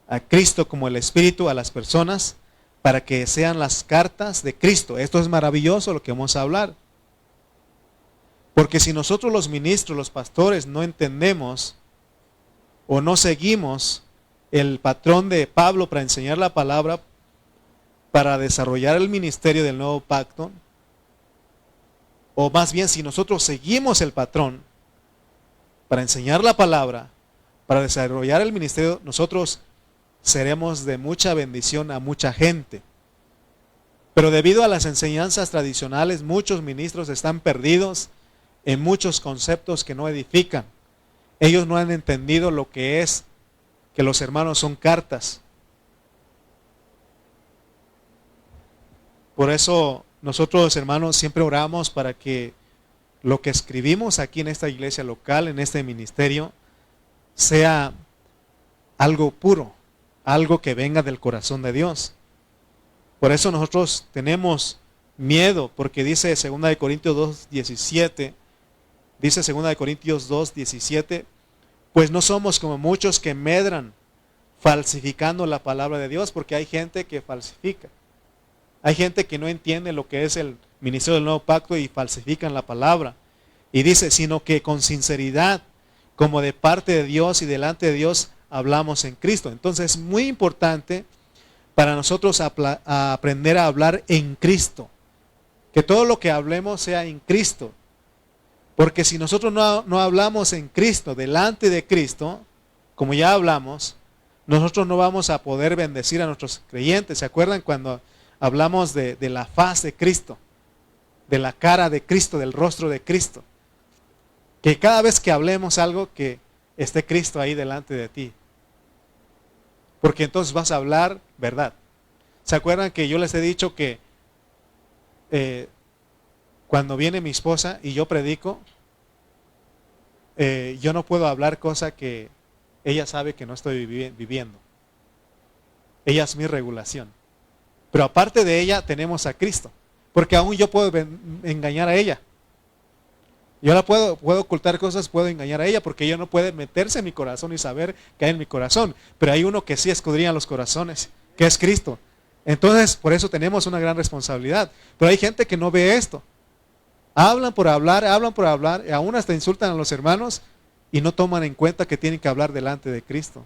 a Cristo como el Espíritu a las personas para que sean las cartas de Cristo. Esto es maravilloso lo que vamos a hablar. Porque si nosotros los ministros, los pastores, no entendemos o no seguimos el patrón de Pablo para enseñar la palabra, para desarrollar el ministerio del nuevo pacto, o más bien si nosotros seguimos el patrón para enseñar la palabra, para desarrollar el ministerio, nosotros seremos de mucha bendición a mucha gente. Pero debido a las enseñanzas tradicionales, muchos ministros están perdidos en muchos conceptos que no edifican. Ellos no han entendido lo que es que los hermanos son cartas. Por eso nosotros, hermanos, siempre oramos para que lo que escribimos aquí en esta iglesia local, en este ministerio, sea algo puro, algo que venga del corazón de Dios. Por eso nosotros tenemos miedo, porque dice 2 Corintios 2:17, dice 2 Corintios 2:17, pues no somos como muchos que medran falsificando la palabra de Dios, porque hay gente que falsifica. Hay gente que no entiende lo que es el ministerio del nuevo pacto y falsifican la palabra. Y dice, sino que con sinceridad, como de parte de Dios y delante de Dios, hablamos en Cristo. Entonces es muy importante para nosotros aprender a hablar en Cristo. Que todo lo que hablemos sea en Cristo. Porque si nosotros no hablamos en Cristo, delante de Cristo, como ya hablamos, nosotros no vamos a poder bendecir a nuestros creyentes. ¿Se acuerdan cuando hablamos de la faz de Cristo? De la cara de Cristo, del rostro de Cristo. Que cada vez que hablemos algo, que esté Cristo ahí delante de ti. Porque entonces vas a hablar verdad. ¿Se acuerdan que yo les he dicho que cuando viene mi esposa y yo predico, yo no puedo hablar cosa que ella sabe que no estoy viviendo? Ella es mi regulación. Pero aparte de ella tenemos a Cristo. Porque aún yo puedo engañar a ella. Yo la puedo ocultar cosas, puedo engañar a ella, porque ella no puede meterse en mi corazón y saber qué hay en mi corazón. Pero hay uno que sí escudriña los corazones, que es Cristo. Entonces, por eso tenemos una gran responsabilidad. Pero hay gente que no ve esto. Hablan por hablar, y aún hasta insultan a los hermanos y no toman en cuenta que tienen que hablar delante de Cristo.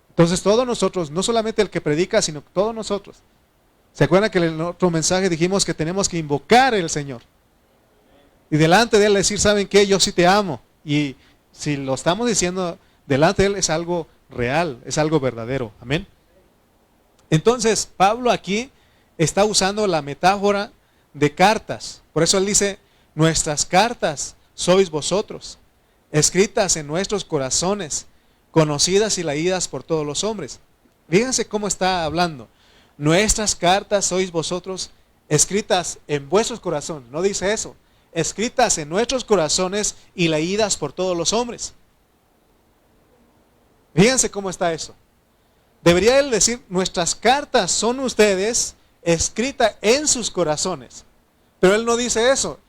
Entonces todos nosotros, no solamente el que predica, sino todos nosotros. ¿Se acuerdan que en el otro mensaje dijimos que tenemos que invocar al Señor? Y delante de Él decir, ¿saben qué? Yo sí te amo. Y si lo estamos diciendo delante de Él, es algo real, es algo verdadero. Amén. Entonces, Pablo aquí está usando la metáfora de cartas. Por eso él dice, nuestras cartas sois vosotros, escritas en nuestros corazones, conocidas y leídas por todos los hombres. Fíjense cómo está hablando. Nuestras cartas sois vosotros, escritas en vuestros corazones. No dice eso. Escritas en nuestros corazones y leídas por todos los hombres. Fíjense cómo está eso. Debería él decir, nuestras cartas son ustedes, escritas en sus corazones. Pero él no dice eso.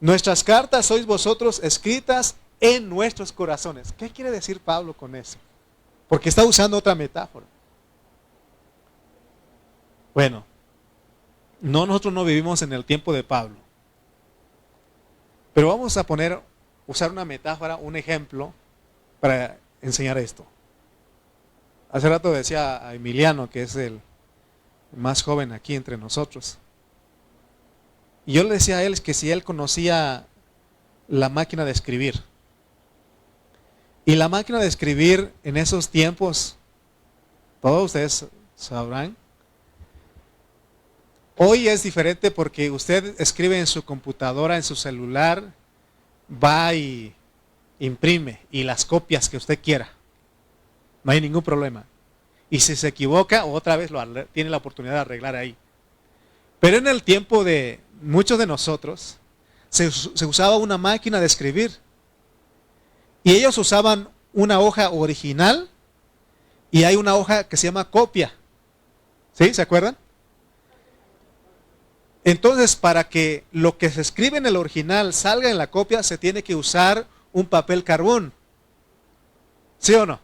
Nuestras cartas sois vosotros, escritas en nuestros corazones. ¿Qué quiere decir Pablo con eso? Porque está usando otra metáfora. Bueno, nosotros no vivimos en el tiempo de Pablo. Pero vamos a usar una metáfora, un ejemplo, para enseñar esto. Hace rato decía a Emiliano, que es el más joven aquí entre nosotros. Y yo le decía a él que si él conocía la máquina de escribir. Y la máquina de escribir en esos tiempos, todos ustedes sabrán, hoy es diferente porque usted escribe en su computadora, en su celular, va y imprime y las copias que usted quiera. No hay ningún problema. Y si se equivoca, otra vez tiene la oportunidad de arreglar ahí. Pero en el tiempo de muchos de nosotros, se usaba una máquina de escribir. Y ellos usaban una hoja original y hay una hoja que se llama copia. ¿Sí? ¿Se acuerdan? Entonces, para que lo que se escribe en el original salga en la copia, se tiene que usar un papel carbón. ¿Sí o no?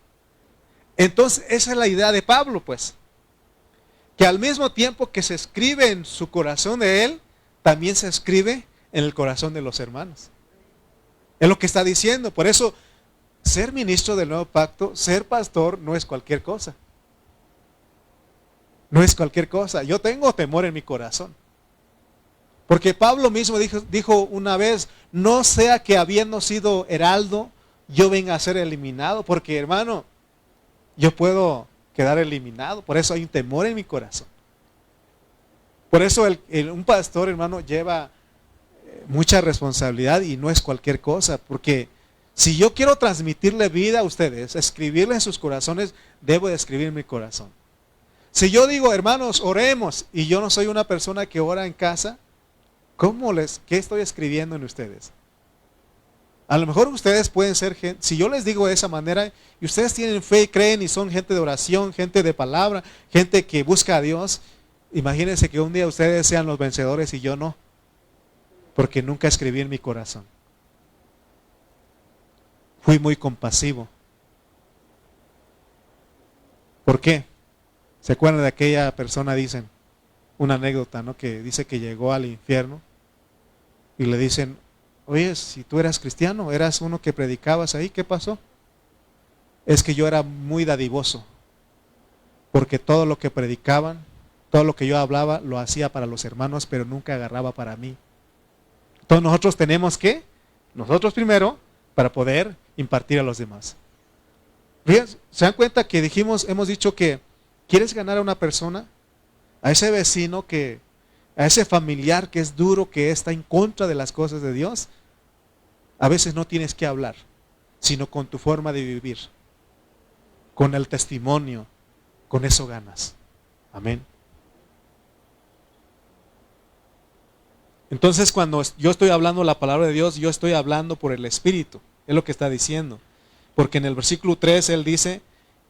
Entonces, esa es la idea de Pablo, pues. Que al mismo tiempo que se escribe en su corazón de él, también se escribe en el corazón de los hermanos. Es lo que está diciendo. Por eso, ser ministro del nuevo pacto, ser pastor, no es cualquier cosa. No es cualquier cosa. Yo tengo temor en mi corazón. Porque Pablo mismo dijo una vez, no sea que habiendo sido heraldo, yo venga a ser eliminado. Porque hermano, yo puedo quedar eliminado. Por eso hay un temor en mi corazón. Por eso un pastor, hermano, lleva mucha responsabilidad y no es cualquier cosa. Porque si yo quiero transmitirle vida a ustedes, escribirle en sus corazones, debo de escribir en mi corazón. Si yo digo, hermanos, oremos, y yo no soy una persona que ora en casa, ¿Qué estoy escribiendo en ustedes? A lo mejor ustedes pueden ser gente, si yo les digo de esa manera, y ustedes tienen fe y creen y son gente de oración, gente de palabra, gente que busca a Dios, imagínense que un día ustedes sean los vencedores y yo no, porque nunca escribí en mi corazón. Fui muy compasivo. ¿Por qué? ¿Se acuerdan de aquella persona, dicen, una anécdota, ¿no? Que dice que llegó al infierno y le dicen, oye, si tú eras cristiano, eras uno que predicabas ahí, ¿qué pasó? Es que yo era muy dadivoso, porque todo lo que predicaban, todo lo que yo hablaba, lo hacía para los hermanos, pero nunca agarraba para mí. Entonces nosotros tenemos que, nosotros primero, para poder impartir a los demás. Fíjense, ¿se dan cuenta que hemos dicho que quieres ganar a una persona? A ese vecino a ese familiar que es duro, que está en contra de las cosas de Dios, a veces no tienes que hablar, sino con tu forma de vivir, con el testimonio, con eso ganas. Amén. Entonces cuando yo estoy hablando la palabra de Dios, yo estoy hablando por el Espíritu, es lo que está diciendo. Porque en el versículo 3 él dice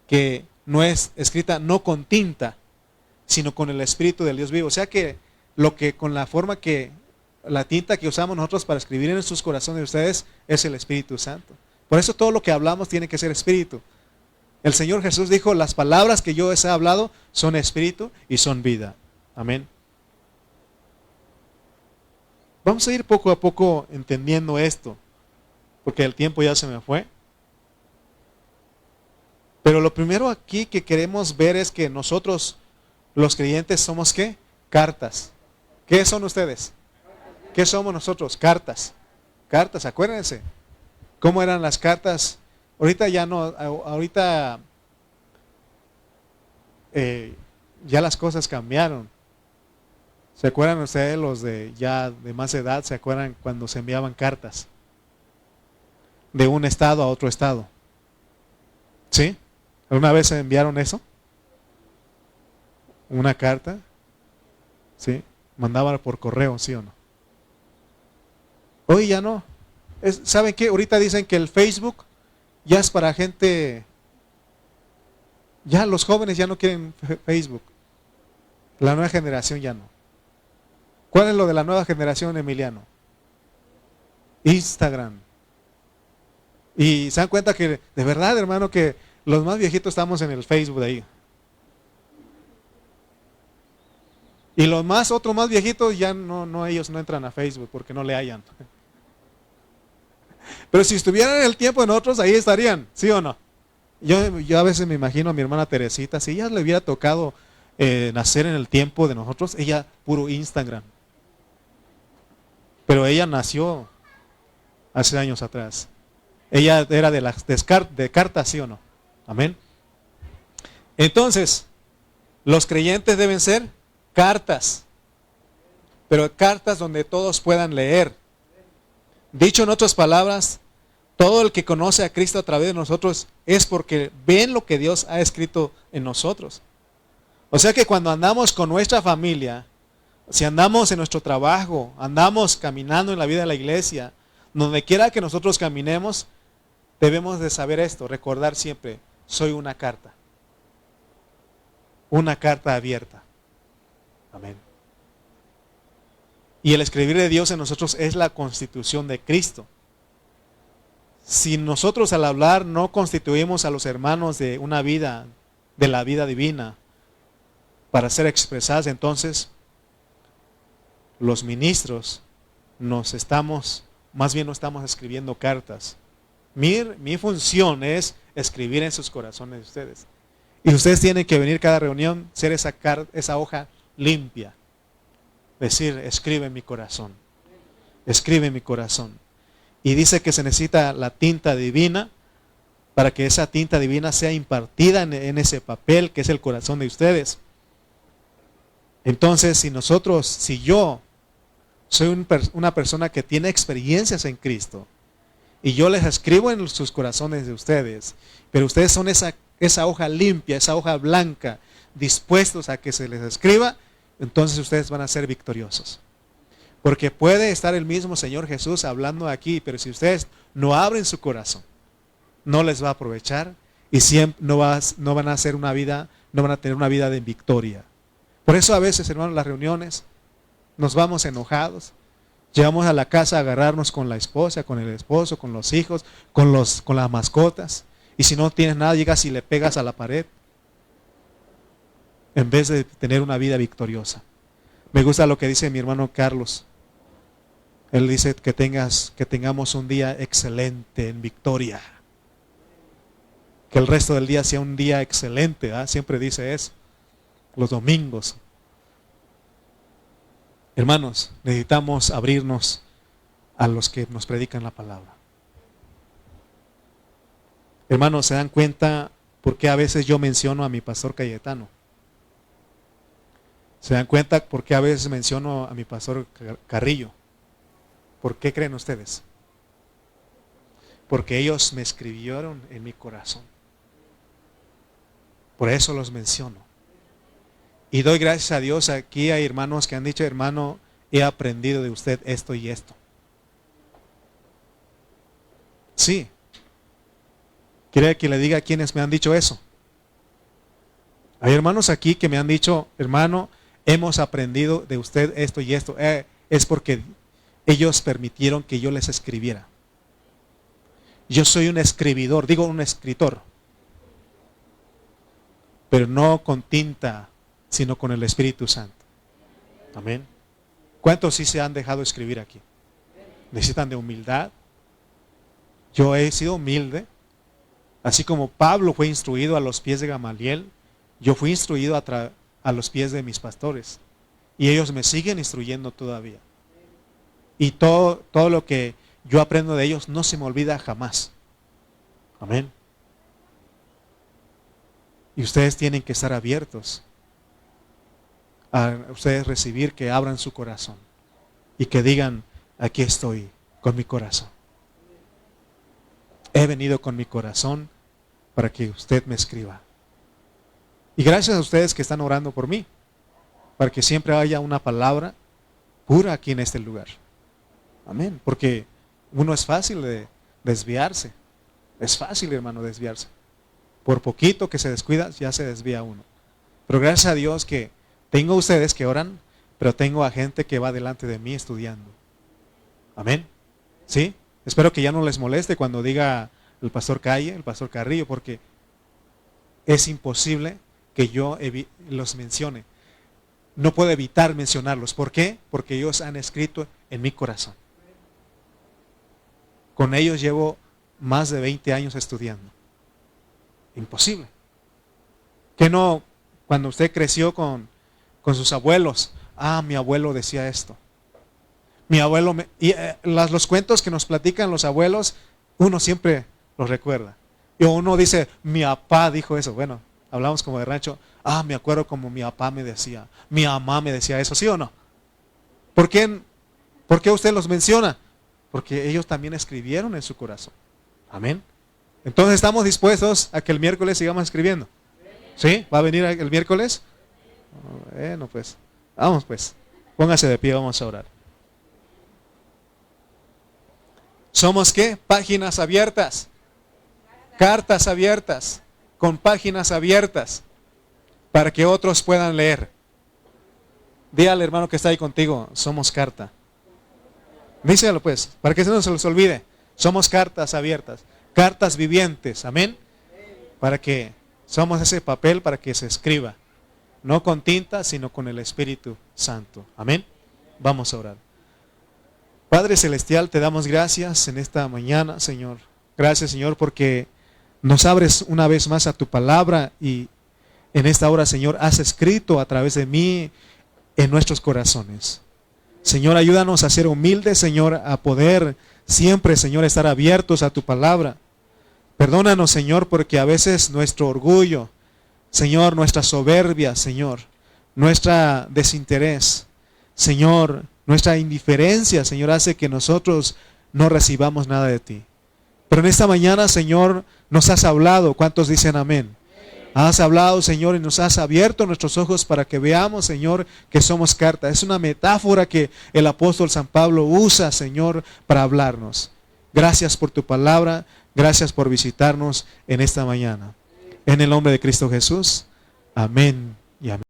que no es escrita no con tinta, sino con el Espíritu del Dios vivo. O sea que con la forma que la tinta que usamos nosotros para escribir en sus corazones de ustedes es el Espíritu Santo. Por eso todo lo que hablamos tiene que ser Espíritu. El Señor Jesús dijo, las palabras que yo les he hablado son Espíritu y son vida. Amén. Vamos a ir poco a poco entendiendo esto, porque el tiempo ya se me fue. Pero lo primero aquí que queremos ver es que nosotros, los creyentes, somos ¿qué? Cartas. ¿Qué son ustedes? ¿Qué somos nosotros? Cartas. Cartas, acuérdense. ¿Cómo eran las cartas? Ahorita ya no, ahorita ya las cosas cambiaron. ¿Se acuerdan ustedes los de ya de más edad? ¿Se acuerdan cuando se enviaban cartas? De un estado a otro estado. ¿Sí? ¿Alguna vez se enviaron eso? ¿Una carta? ¿Sí? Mandaban por correo, ¿sí o no? Hoy ya no. ¿Saben qué? Ahorita dicen que el Facebook ya es para gente... Ya los jóvenes ya no quieren Facebook. La nueva generación ya no. ¿Cuál es lo de la nueva generación, Emiliano? Instagram. Y se dan cuenta que, de verdad, hermano, que los más viejitos estamos en el Facebook de ahí. Y los otros más viejitos ya no, ellos no entran a Facebook porque no le hallan. Pero si estuvieran en el tiempo de nosotros, ahí estarían, ¿sí o no? Yo a veces me imagino a mi hermana Teresita, si ella le hubiera tocado nacer en el tiempo de nosotros, ella puro Instagram. Pero ella nació hace años atrás. Ella era de cartas, ¿sí o no? Amén. Entonces, los creyentes deben ser cartas, pero cartas donde todos puedan leer. Dicho en otras palabras, todo el que conoce a Cristo a través de nosotros es porque ven lo que Dios ha escrito en nosotros. O sea que cuando andamos con nuestra familia, si andamos en nuestro trabajo, andamos caminando en la vida de la iglesia, donde quiera que nosotros caminemos, debemos de saber esto, recordar siempre, soy una carta abierta. Amén. Y el escribir de Dios en nosotros es la constitución de Cristo. Si nosotros al hablar no constituimos a los hermanos de una vida, de la vida divina, para ser expresadas, entonces los ministros no estamos escribiendo cartas. Mi función es escribir en sus corazones de ustedes. Y ustedes tienen que venir cada reunión, ser esa hoja limpia. Decir, escribe en mi corazón. Escribe en mi corazón. Y dice que se necesita la tinta divina para que esa tinta divina sea impartida en ese papel que es el corazón de ustedes. Entonces, si yo soy una persona que tiene experiencias en Cristo y yo les escribo en sus corazones de ustedes, pero ustedes son esa hoja limpia, esa hoja blanca, dispuestos a que se les escriba, entonces ustedes van a ser victoriosos. Porque puede estar el mismo Señor Jesús hablando aquí, pero si ustedes no abren su corazón, no les va a aprovechar y siempre no van a hacer una vida, no van a tener una vida de victoria. Por eso a veces, hermanos, las reuniones nos vamos enojados. Llegamos a la casa a agarrarnos con la esposa, con el esposo, con los hijos, con las mascotas. Y si no tienes nada, llegas y le pegas a la pared. En vez de tener una vida victoriosa. Me gusta lo que dice mi hermano Carlos. Él dice que tengamos un día excelente en victoria. Que el resto del día sea un día excelente, ¿verdad? Siempre dice eso. Los domingos. Hermanos, necesitamos abrirnos a los que nos predican la palabra. Hermanos, ¿se dan cuenta por qué a veces yo menciono a mi pastor Cayetano? ¿Se dan cuenta por qué a veces menciono a mi pastor Carrillo? ¿Por qué creen ustedes? Porque ellos me escribieron en mi corazón. Por eso los menciono. Y doy gracias a Dios. Aquí hay hermanos que han dicho, hermano, he aprendido de usted esto y esto. Sí. ¿Quiere que le diga a quienes me han dicho eso? Hay hermanos aquí que me han dicho, hermano, hemos aprendido de usted esto y esto. Es porque ellos permitieron que yo les escribiera. Yo soy un escribidor, digo un escritor. Pero no con tinta, sino con el Espíritu Santo. Amén. ¿Cuántos sí se han dejado escribir aquí? ¿Necesitan de humildad? Yo he sido humilde. Así como Pablo fue instruido a los pies de Gamaliel, yo fui instruido a los pies de mis pastores. Y ellos me siguen instruyendo todavía. Y todo lo que yo aprendo de ellos no se me olvida jamás. Amén. Y ustedes tienen que estar abiertos a ustedes recibir, que abran su corazón y que digan, aquí estoy con mi corazón. He venido con mi corazón para que usted me escriba. Y gracias a ustedes que están orando por mí, para que siempre haya una palabra pura aquí en este lugar. Amén. Porque uno es fácil de desviarse. Es fácil, hermano, desviarse. Por poquito que se descuida, ya se desvía uno. Pero gracias a Dios que tengo ustedes que oran, pero tengo a gente que va delante de mí estudiando. Amén. ¿Sí? Espero que ya no les moleste cuando diga el pastor Calle, el pastor Carrillo, porque es imposible que yo los mencione. No puedo evitar mencionarlos. ¿Por qué? Porque ellos han escrito en mi corazón. Con ellos llevo más de 20 años estudiando. Imposible. Que no, cuando usted creció con sus abuelos, mi abuelo decía esto. Mi abuelo, los cuentos que nos platican los abuelos, uno siempre los recuerda. Y uno dice, mi papá dijo eso. Bueno, hablamos como de rancho. Me acuerdo como mi papá me decía, mi mamá me decía eso, ¿sí o no? ¿Por qué usted los menciona? Porque ellos también escribieron en su corazón. Amén. Entonces, ¿estamos dispuestos a que el miércoles sigamos escribiendo? ¿Sí? ¿Va a venir el miércoles? Bueno, pues, vamos pues. Póngase de pie, vamos a orar. ¿Somos qué? Páginas abiertas. Cartas abiertas. Con páginas abiertas. Para que otros puedan leer. Dí al hermano que está ahí contigo, somos carta. Díselo pues, para que no se les olvide. Somos cartas abiertas. Cartas vivientes, amén. Para que somos ese papel para que se escriba. No con tinta, sino con el Espíritu Santo. Amén. Vamos a orar. Padre Celestial, te damos gracias en esta mañana, Señor. Gracias, Señor, porque nos abres una vez más a tu palabra y en esta hora, Señor, has escrito a través de mí en nuestros corazones. Señor, ayúdanos a ser humildes, Señor, a poder siempre, Señor, estar abiertos a tu palabra. Perdónanos, Señor, porque a veces nuestro orgullo, Señor, nuestra soberbia, Señor, nuestra desinterés, Señor, nuestra indiferencia, Señor, hace que nosotros no recibamos nada de ti. Pero en esta mañana, Señor, nos has hablado. ¿Cuántos dicen amén? Has hablado, Señor, y nos has abierto nuestros ojos para que veamos, Señor, que somos carta. Es una metáfora que el apóstol San Pablo usa, Señor, para hablarnos. Gracias por tu palabra. Gracias por visitarnos en esta mañana. En el nombre de Cristo Jesús. Amén y amén.